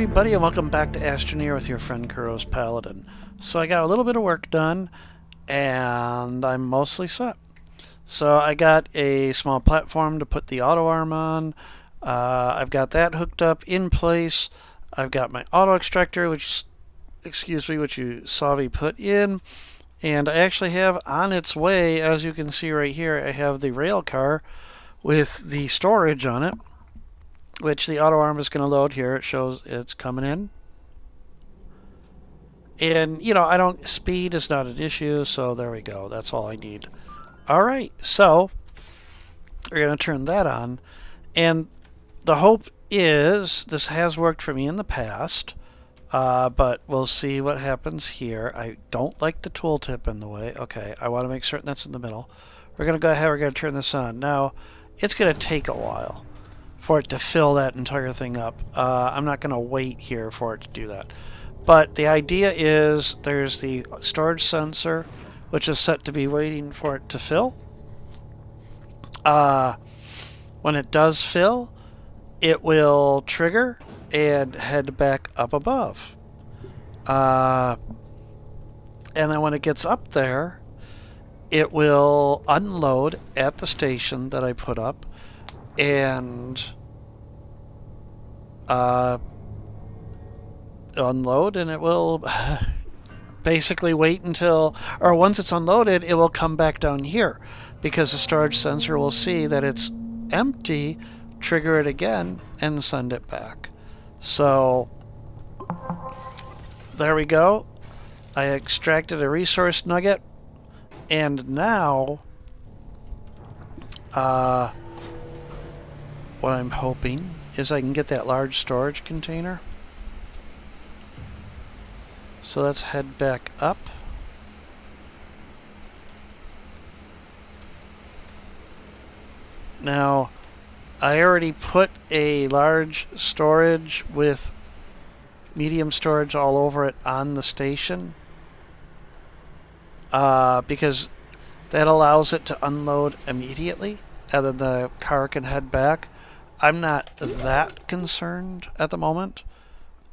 everybody, and welcome back to Astroneer with your friend Kuro's Paladin. So I got a little bit of work done, and I'm mostly set. So I got a small platform to put the auto arm on. I've got that hooked up in place. I've got my auto extractor, which you saw me put in, and I actually have on its way, as you can see right here, I have the rail car with the storage on it, which the auto arm is going to load here. It shows it's coming in. And, speed is not an issue, so there we go. That's all I need. All right, so we're going to turn that on. And the hope is, this has worked for me in the past, but we'll see what happens here. I don't like the tooltip in the way. Okay, I want to make certain that's in the middle. We're going to go ahead, we're going to turn this on. Now, it's going to take a while for it to fill that entire thing up. I'm not going to wait here for it to do that. But the idea is there's the storage sensor, which is set to be waiting for it to fill. When it does fill, it will trigger and head back up above. And then when it gets up there, it will unload at the station that I put up and unload, and it will basically wait until, or once it's unloaded, it will come back down here because the storage sensor will see that it's empty, trigger it again, and send it back. So there we go. I extracted a resource nugget, and now what I'm hoping is I can get that large storage container. So let's head back up. Now, I already put a large storage with medium storage all over it on the station because that allows it to unload immediately and then the car can head back. I'm not that concerned at the moment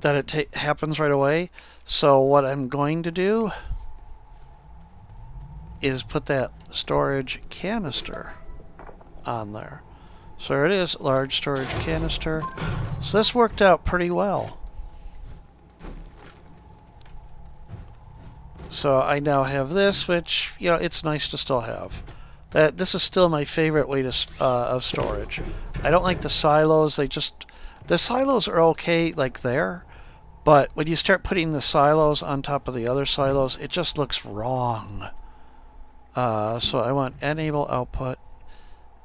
that it happens right away. So what I'm going to do is put that storage canister on there. So there it is, large storage canister. So this worked out pretty well. So I now have this, which, it's nice to still have. This is still my favorite way of storage. I don't like the silos. The silos are okay like there, but when you start putting the silos on top of the other silos, it just looks wrong. So I want enable output,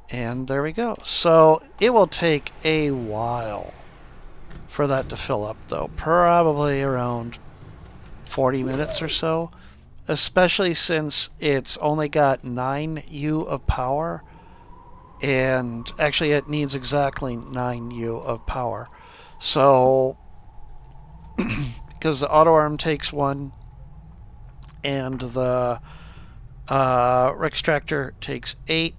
and there we go. So it will take a while for that to fill up, though. Probably around 40 minutes or so, especially since it's only got 9U of power, and actually it needs exactly 9U of power. So because the auto arm takes 1 and the extractor takes 8.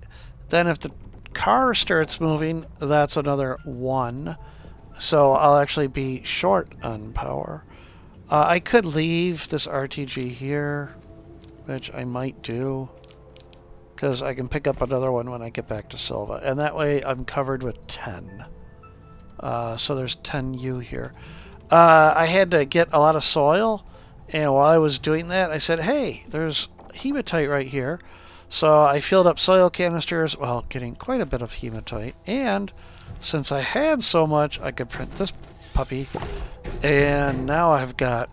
Then if the car starts moving, that's another 1. So I'll actually be short on power. I could leave this RTG here, which I might do, because I can pick up another one when I get back to Silva. And that way I'm covered with 10. So there's 10U here. I had to get a lot of soil, and while I was doing that, I said, hey, there's hematite right here. So I filled up soil canisters, well, getting quite a bit of hematite, and since I had so much, I could print this puppy, and now I've got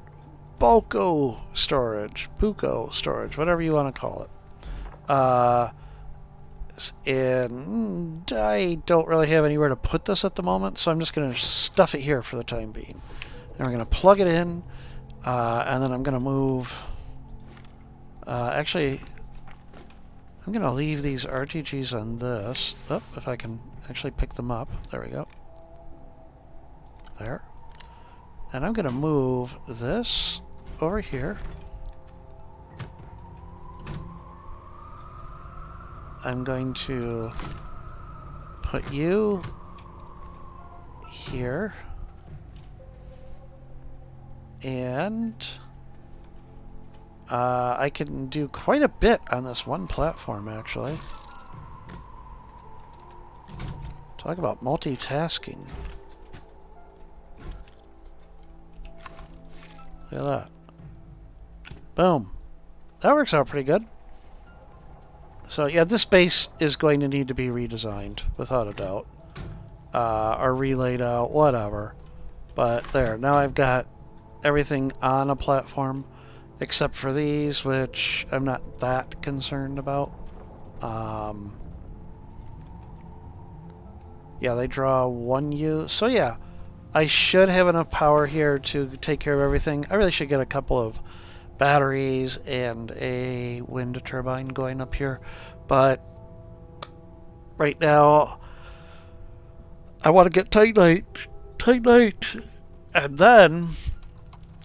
Buco storage, whatever you want to call it. And I don't really have anywhere to put this at the moment, so I'm just going to stuff it here for the time being. And we're going to plug it in, and then I'm going to move... actually, I'm going to leave these RTGs on this. Oh, if I can actually pick them up. There we go. There. And I'm going to move this over here. I'm going to put you here. And I can do quite a bit on this one platform, actually. Talk about multitasking. Look at that. Boom. That works out pretty good. So yeah, this base is going to need to be redesigned, without a doubt. Or relaid out, whatever. But there, now I've got everything on a platform, except for these, which I'm not that concerned about. Yeah, they draw 1U. So yeah, I should have enough power here to take care of everything. I really should get a couple of batteries and a wind turbine going up here. But right now, I want to get Titanite. Titanite! And then,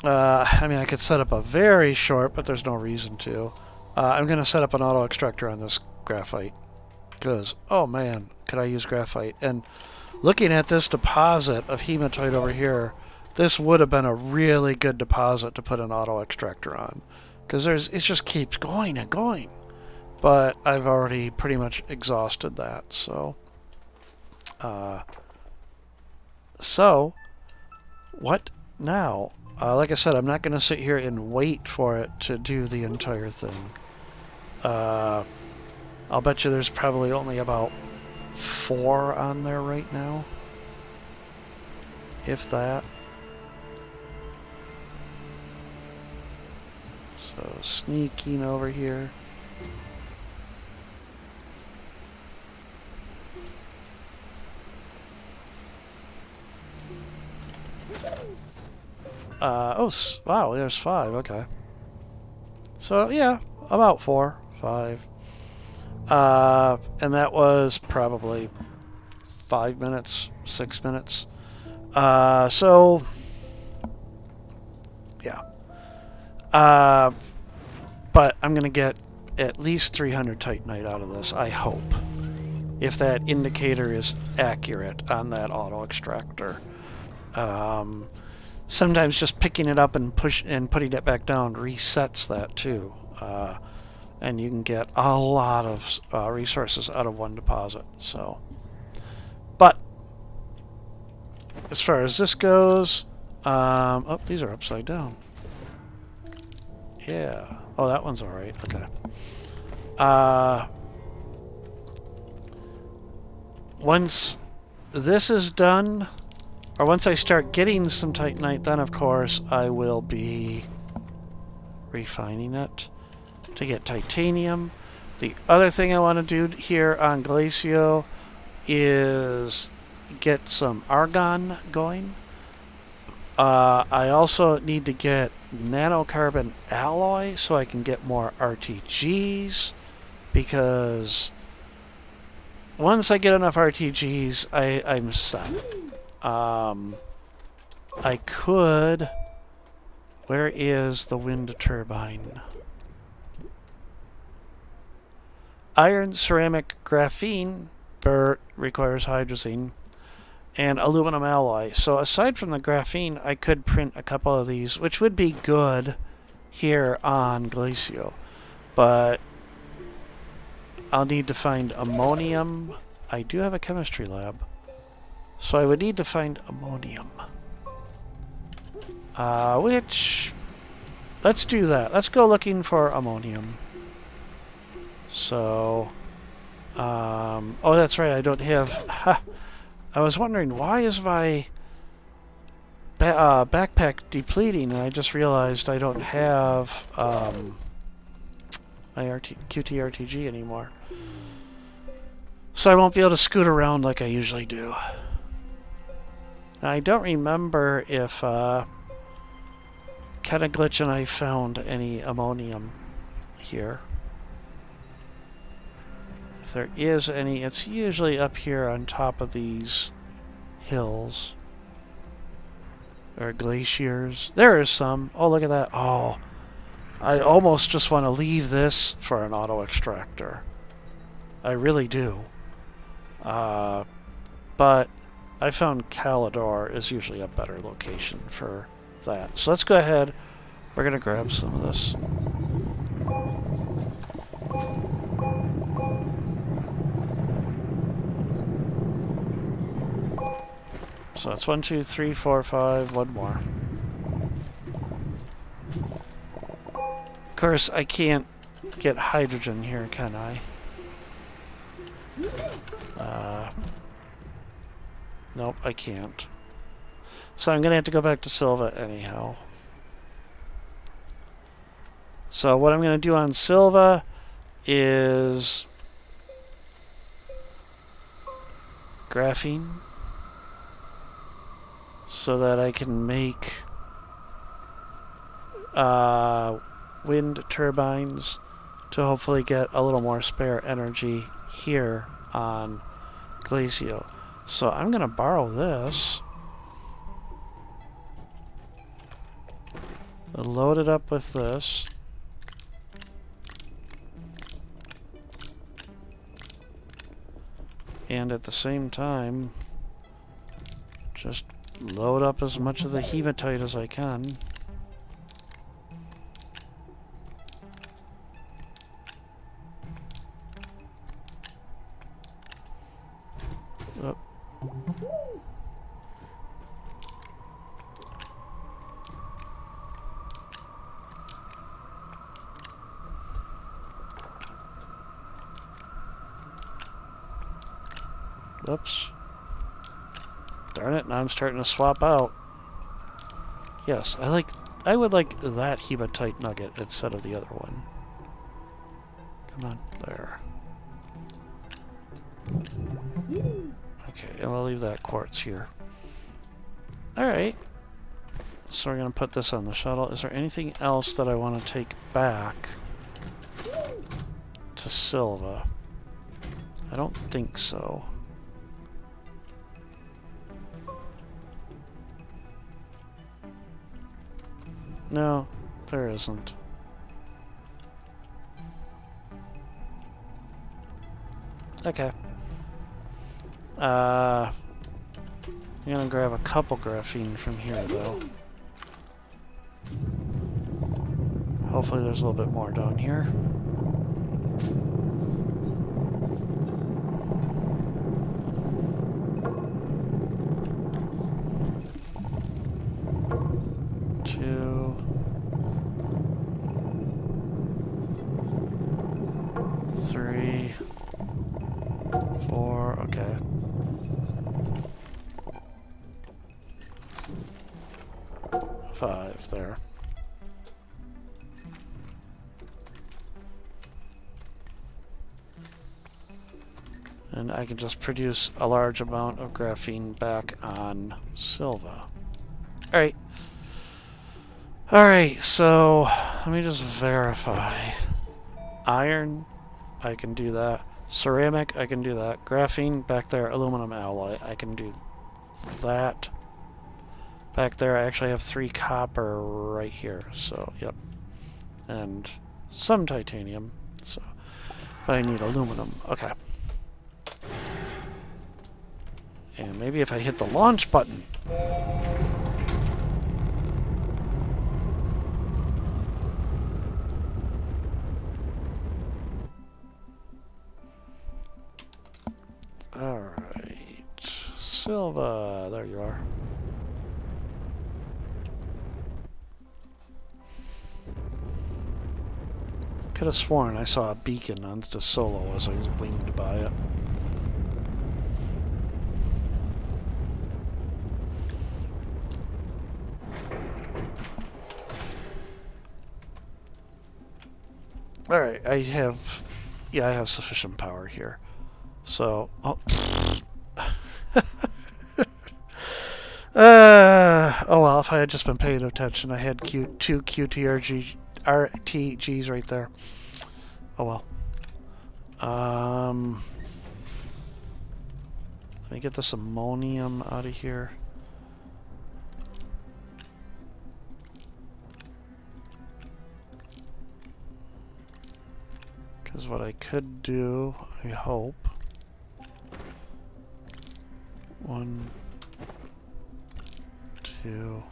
I mean, I could set up a very short, but there's no reason to. I'm going to set up an auto extractor on this graphite. Because, oh man, could I use graphite? And looking at this deposit of hematite over here, this would have been a really good deposit to put an auto extractor on. Because it just keeps going and going. But I've already pretty much exhausted that, so... what now? Like I said, I'm not going to sit here and wait for it to do the entire thing. I'll bet you there's probably only about 4 on there right now. If that. So, sneaking over here. Oh, wow, there's 5, okay. So, yeah, about 4, 5. And that was probably 5 minutes, 6 minutes. So, yeah. But I'm going to get at least 300 Titanite out of this, I hope. If that indicator is accurate on that auto extractor. Sometimes just picking it up and putting it back down resets that too. And you can get a lot of resources out of one deposit. So, but as far as this goes, oh, these are upside down. Yeah. Oh, that one's all right. Okay. Once this is done, or once I start getting some Titanite, then of course I will be refining it to get titanium. The other thing I want to do here on Glacio is get some argon going. I also need to get nanocarbon alloy so I can get more RTGs, because once I get enough RTGs, I'm set. I could... Where is the wind turbine? Iron, ceramic, graphene requires hydrazine, and aluminum alloy. So aside from the graphene, I could print a couple of these, which would be good here on Glacio. But I'll need to find ammonium. I do have a chemistry lab. So I would need to find ammonium. Which... Let's do that. Let's go looking for ammonium. So... oh, that's right. I don't have... I was wondering, why is my backpack depleting? And I just realized I don't have my QTRTG anymore. So I won't be able to scoot around like I usually do. Now, I don't remember if Glitch and I found any ammonium here. If there is any, it's usually up here on top of these hills. Or glaciers. There is some. Oh, look at that. Oh, I almost just want to leave this for an auto extractor. I really do. But I found Calidor is usually a better location for that. So let's go ahead. We're going to grab some of this. So that's 1, 2, 3, 4, 5, one more. Of course, I can't get hydrogen here, can I? Nope, I can't. So I'm going to have to go back to Silva anyhow. So what I'm going to do on Silva is graphene so that I can make wind turbines to hopefully get a little more spare energy here on Glacio. So I'm going to borrow this, load it up with this, and at the same time just load up as much of the hematite as I can. Oh. Oops. Darn it, now I'm starting to swap out. Yes, I would like that hematite nugget instead of the other one. Come on, there. Okay, and we'll leave that quartz here. Alright. So we're going to put this on the shuttle. Is there anything else that I want to take back to Silva? I don't think so. No, there isn't. Okay. I'm gonna grab a couple graphene from here, though. Hopefully there's a little bit more down here. Two. 3. 4, okay. Five there. And I can just produce a large amount of graphene back on Silva. Alright. Alright, so let me just verify. Iron, I can do that. Ceramic, I can do that. Graphene, back there. Aluminum alloy, I can do that. Back there, I actually have 3 copper right here, so, yep. And some titanium, so. But I need aluminum, okay. And maybe if I hit the launch button. Alright. Silva, there you are. Could have sworn I saw a beacon on the Solo as I was winged by it. Alright, I have sufficient power here. So, oh. Oh well, if I had just been paying attention, I had two RTGs right there. Oh well. Let me get this ammonium out of here. Because what I could do, I hope. 1, 2,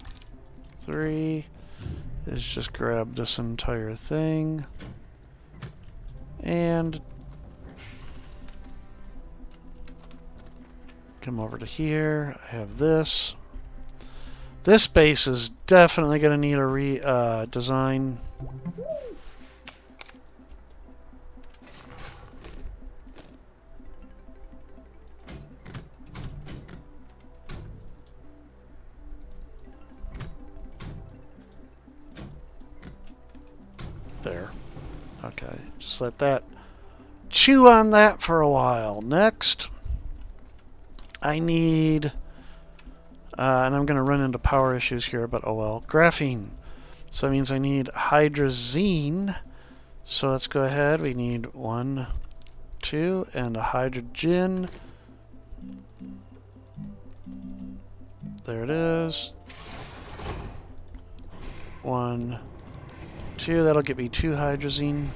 3 is just grab this entire thing and come over to here. I have this. This base is definitely going to need a design. There. Okay, just let that chew on that for a while. Next, I need, and I'm going to run into power issues here, but oh well, graphene. So that means I need hydrazine. So let's go ahead. We need 1, 2, and a hydrogen. There it is. 1, 2. That'll get me 2 hydrazine.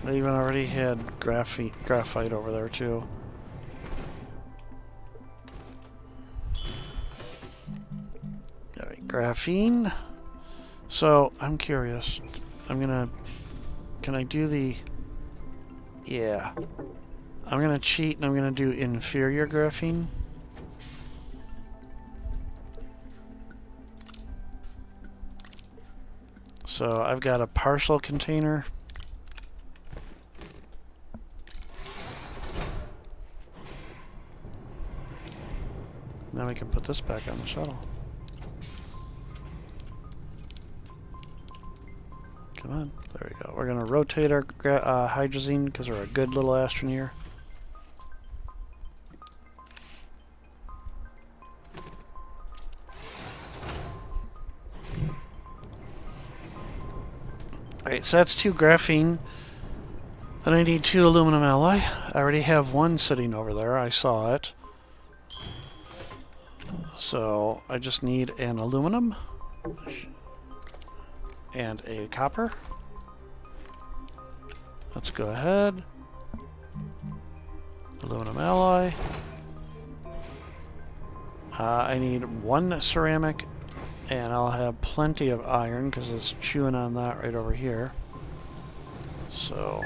I even already had graphite over there too. Alright, graphene. So, I'm curious. Can I do the... Yeah. I'm gonna cheat and I'm gonna do inferior graphene. So, I've got a partial container. Now we can put this back on the shuttle. Come on. There we go. We're going to rotate our hydrazine because we're a good little Astroneer. Alright, so that's 2 graphene. Then I need 2 aluminum alloy. I already have 1 sitting over there. I saw it. So I just need an aluminum and a copper. Let's go ahead. Aluminum alloy. I need 1 ceramic, and I'll have plenty of iron because it's chewing on that right over here. So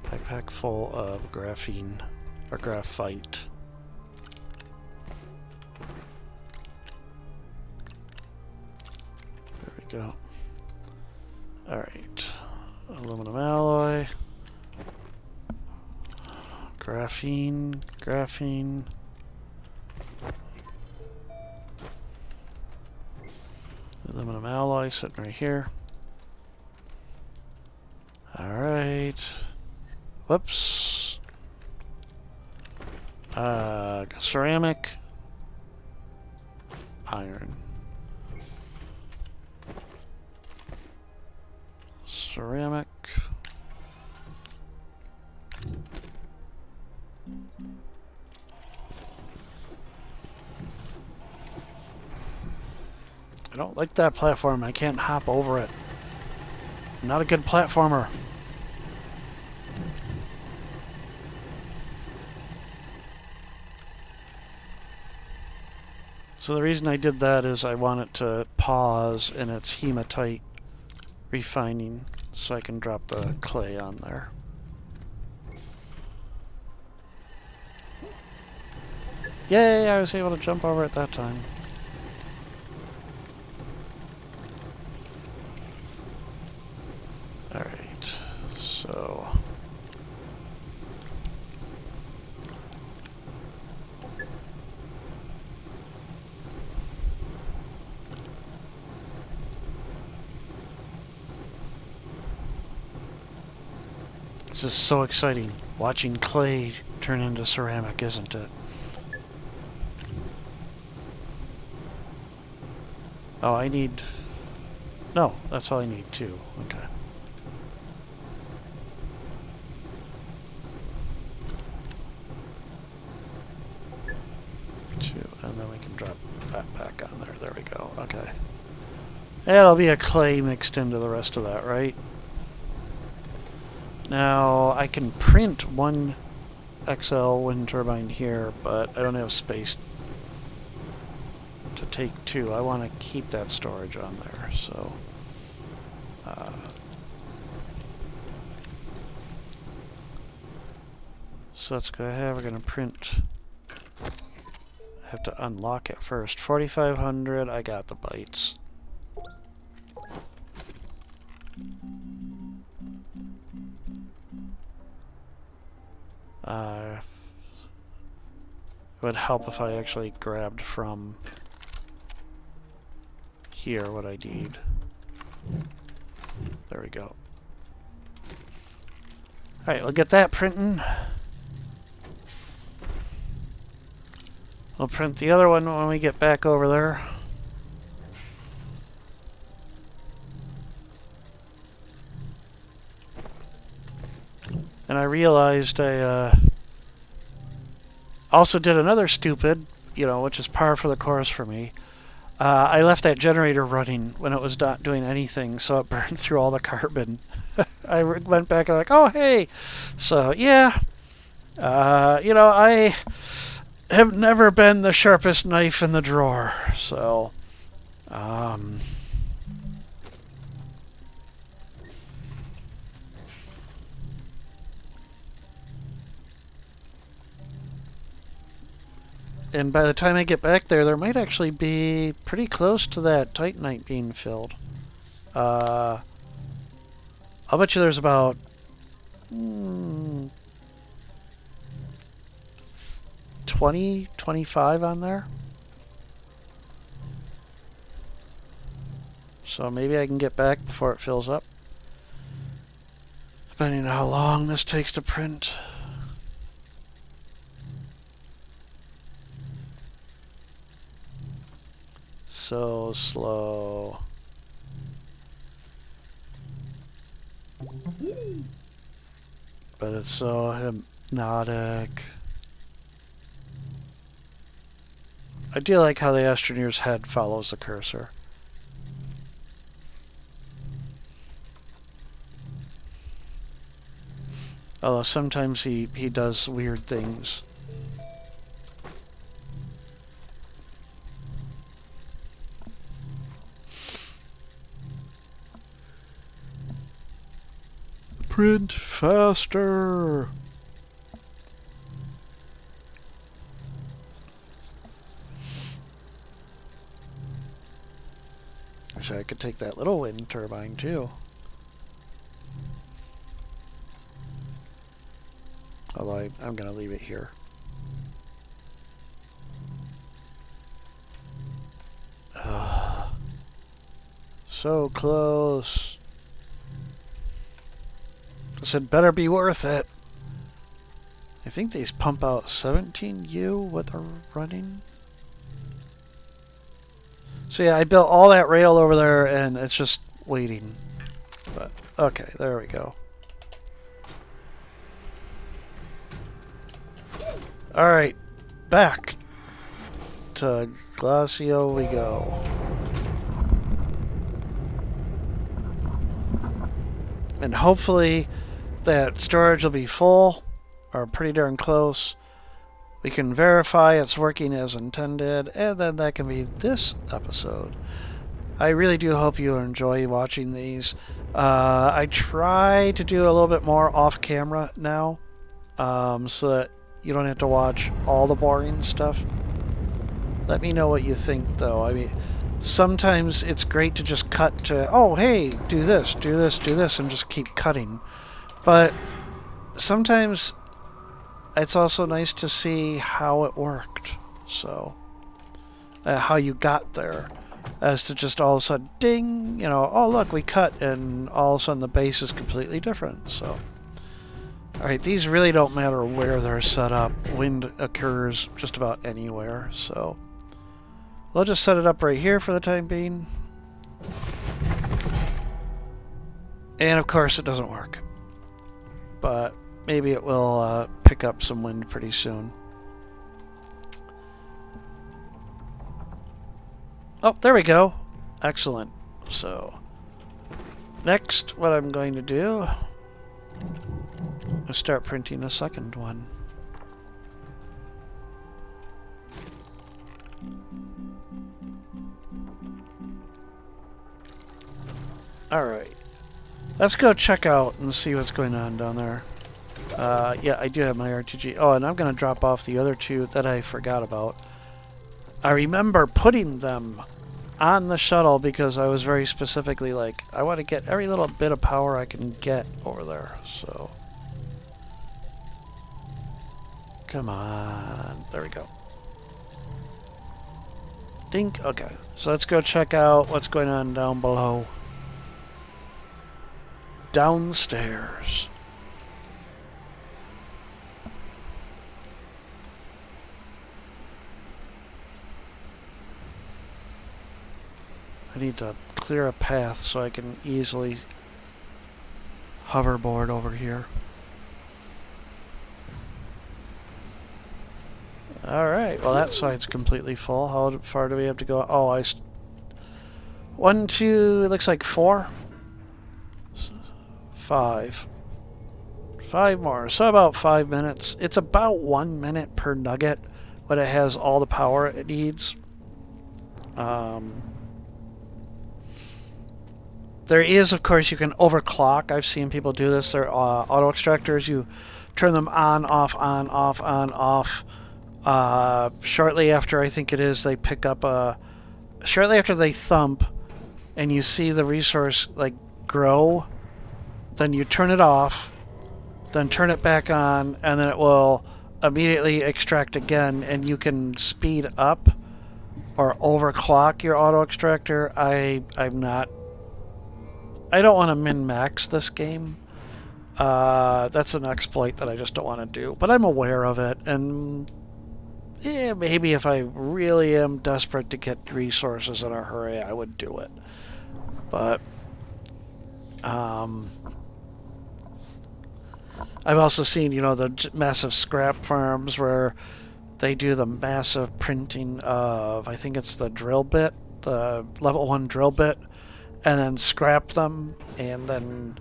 backpack full of graphene, or graphite. There we go. Alright. Aluminum alloy. Graphene. Graphene. Aluminum alloy sitting right here. Alright. Whoops. Ceramic. Iron. Ceramic. I don't like that platform. I can't hop over it. I'm not a good platformer. So the reason I did that is I want it to pause in its hematite refining so I can drop the clay on there. Yay, I was able to jump over it that time. Alright, so... This is so exciting, watching clay turn into ceramic, isn't it? Oh, I need... No, that's all I need, too. Okay. And then we can drop that back on there. There we go. Okay. It'll be a clay mixed into the rest of that, right? Now, I can print one XL wind turbine here, but I don't have space to take two. I want to keep that storage on there, so... so let's go ahead. We're going to print... I have to unlock it first. 4,500, I got the bytes. It would help if I actually grabbed from here what I need. There we go. Alright, we'll get that printing. We'll print the other one when we get back over there. And I realized I also did another stupid, you know, which is par for the course for me. I left that generator running when it was not doing anything, so it burned through all the carbon. I went back and I'm like, oh, hey. So, yeah. You know, I have never been the sharpest knife in the drawer, so... And by the time I get back there, there might actually be pretty close to that Titanite being filled. I'll bet you there's about 20, 25 on there. So maybe I can get back before it fills up. Depending on how long this takes to print. So slow. But it's so hypnotic. I do like how the Astroneer's head follows the cursor. Although sometimes he does weird things. Print faster! Actually, I could take that little wind turbine too. Although I'm going to leave it here. So close. This had better be worth it. I think these pump out 17U with a running. So yeah, I built all that rail over there and it's just waiting. But okay, there we go. Alright, back to Glacio we go. And hopefully that storage will be full, or pretty darn close. We can verify it's working as intended, and then that can be this episode. I really do hope you enjoy watching these. I try to do a little bit more off camera now, so that you don't have to watch all the boring stuff. Let me know what you think, though. I mean, sometimes it's great to just cut to, oh, hey, do this, do this, do this, and just keep cutting. But sometimes it's also nice to see how it worked. So, how you got there. As to just all of a sudden, ding, you know, oh, look, we cut, and all of a sudden the base is completely different. So, alright, these really don't matter where they're set up. Wind occurs just about anywhere, so we'll just set it up right here for the time being. And of course it doesn't work. But maybe it will pick up some wind pretty soon. Oh, there we go. Excellent. So, next, what I'm going to do is start printing a second one. Alright. Let's go check out and see what's going on down there. Yeah, I do have my RTG. Oh, and I'm going to drop off the other two that I forgot about. I remember putting them on the shuttle because I was very specifically like, I want to get every little bit of power I can get over there. So, come on. There we go. Dink. Okay. So let's go check out what's going on down below. Downstairs. I need to clear a path so I can easily hoverboard over here. Alright, well that side's completely full. How far do we have to go? Oh, 1, 2, it looks like 4. 5. 5 more, so about 5 minutes. It's about 1 minute per nugget when it has all the power it needs. There is, of course, you can overclock. I've seen people do this. They're auto extractors. You turn them on, off, on, off, on, off. Shortly after, I think it is, they pick up shortly after they thump and you see the resource like grow, then you turn it off, then turn it back on, and then it will immediately extract again, and you can speed up or overclock your auto extractor. I don't want to min-max this game. That's an exploit that I just don't want to do, but I'm aware of it, and yeah, maybe if I really am desperate to get resources in a hurry, I would do it. But I've also seen, you know, the massive scrap farms where they do the massive printing of, I think it's the drill bit, the level 1 drill bit, and then scrap them, and then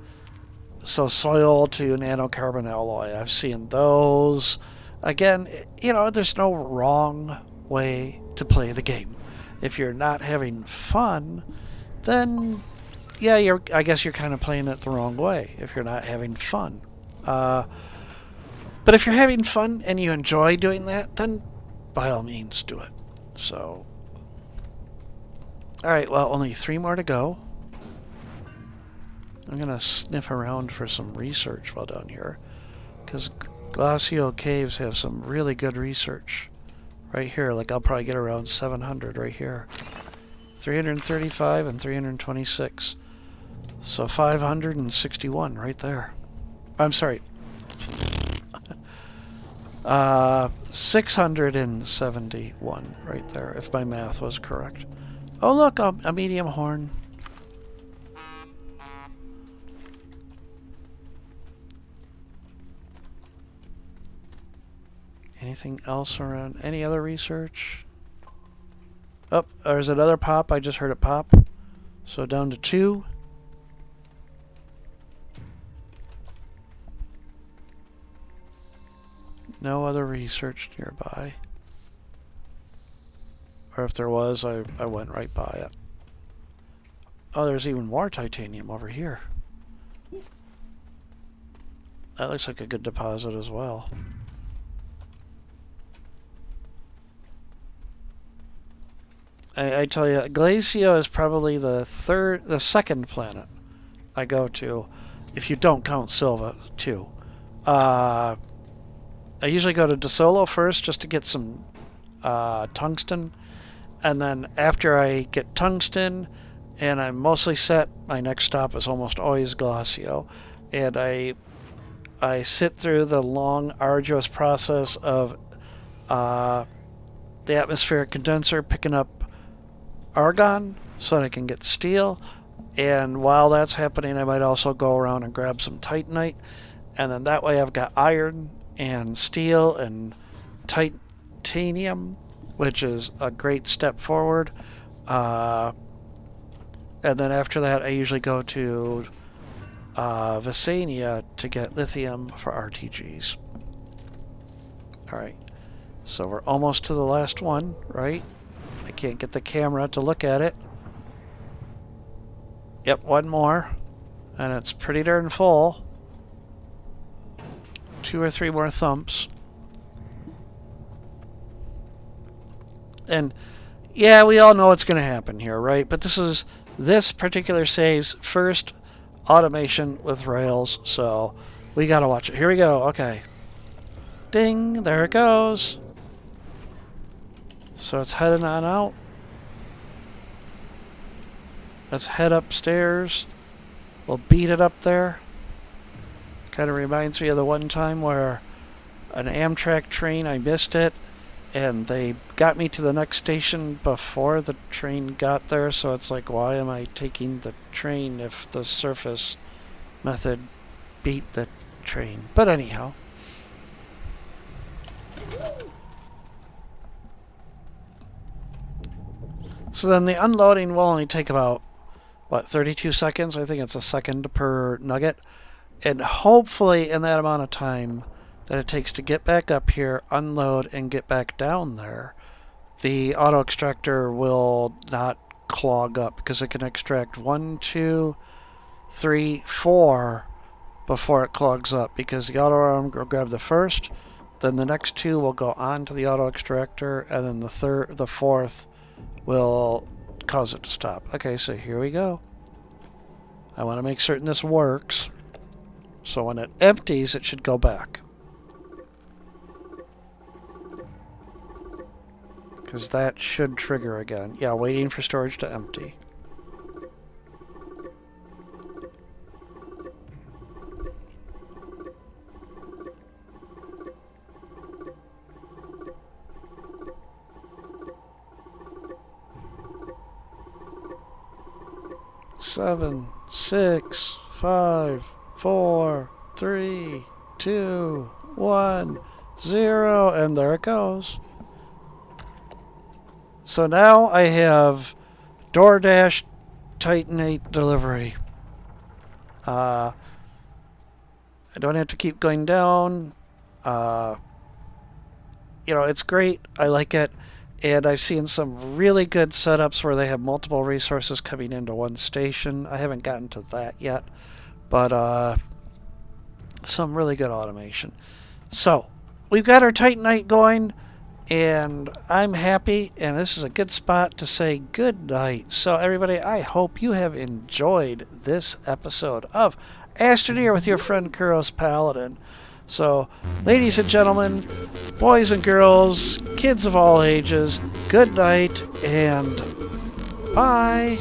so soil to nanocarbon alloy. I've seen those. Again, you know, there's no wrong way to play the game. If you're not having fun, then yeah, I guess you're kind of playing it the wrong way if you're not having fun. But if you're having fun and you enjoy doing that, then by all means do it. So, alright, well, only 3 more to go. I'm going to sniff around for some research while down here, because Glacio caves have some really good research. Right here, like I'll probably get around 700 right here. 335 and 326. So 561 right there. I'm sorry. 671 right there, if my math was correct. Oh look, a medium horn. Anything else around? Any other research? Oh, there's another pop. I just heard it pop. So down to 2. No other research nearby. Or if there was, I went right by it. Oh, there's even more titanium over here. That looks like a good deposit as well. I tell you, Glacio is probably the second planet I go to, if you don't count Silva too. I usually go to DeSolo first just to get some tungsten, and then after I get tungsten and I'm mostly set, my next stop is almost always Glacio, and I sit through the long, arduous process of the atmospheric condenser picking up argon so that I can get steel, and while that's happening I might also go around and grab some Titanite, and then that way I've got iron and steel and titanium, which is a great step forward. And then after that, I usually go to Visania to get lithium for RTGs. Alright, so we're almost to the last one, right? I can't get the camera to look at it. Yep, one more. And it's pretty darn full. 2 or 3 more thumps. And yeah, we all know what's going to happen here, right? But this particular save's first automation with rails, so we got to watch it. Here we go. Okay. Ding, there it goes. So it's heading on out. Let's head upstairs. We'll beat it up there. Kind of reminds me of the one time where an Amtrak train, I missed it, and they got me to the next station before the train got there, so it's like, why am I taking the train if the surface method beat the train? But anyhow. So then the unloading will only take about, what, 32 seconds? I think it's a second per nugget. And hopefully in that amount of time that it takes to get back up here, unload, and get back down there, the auto extractor will not clog up because it can extract 1, 2, 3, 4 before it clogs up, because the auto arm will grab the first, then the next 2 will go on to the auto extractor, and then the fourth will cause it to stop. Okay, so here we go. I want to make certain this works. So when it empties, it should go back. Because that should trigger again. Yeah, waiting for storage to empty. Seven, 6, 5, 4, 3, 2, 1, 0, and there it goes. So now I have DoorDash Titanite delivery. I don't have to keep going down. You know, it's great. I like it. And I've seen some really good setups where they have multiple resources coming into one station. I haven't gotten to that yet, but some really good automation. So we've got our Titanite going, and I'm happy, and this is a good spot to say good night. So everybody, I hope you have enjoyed this episode of Astroneer with your friend Kuros Paladin. So, ladies and gentlemen, boys and girls, kids of all ages, good night and bye.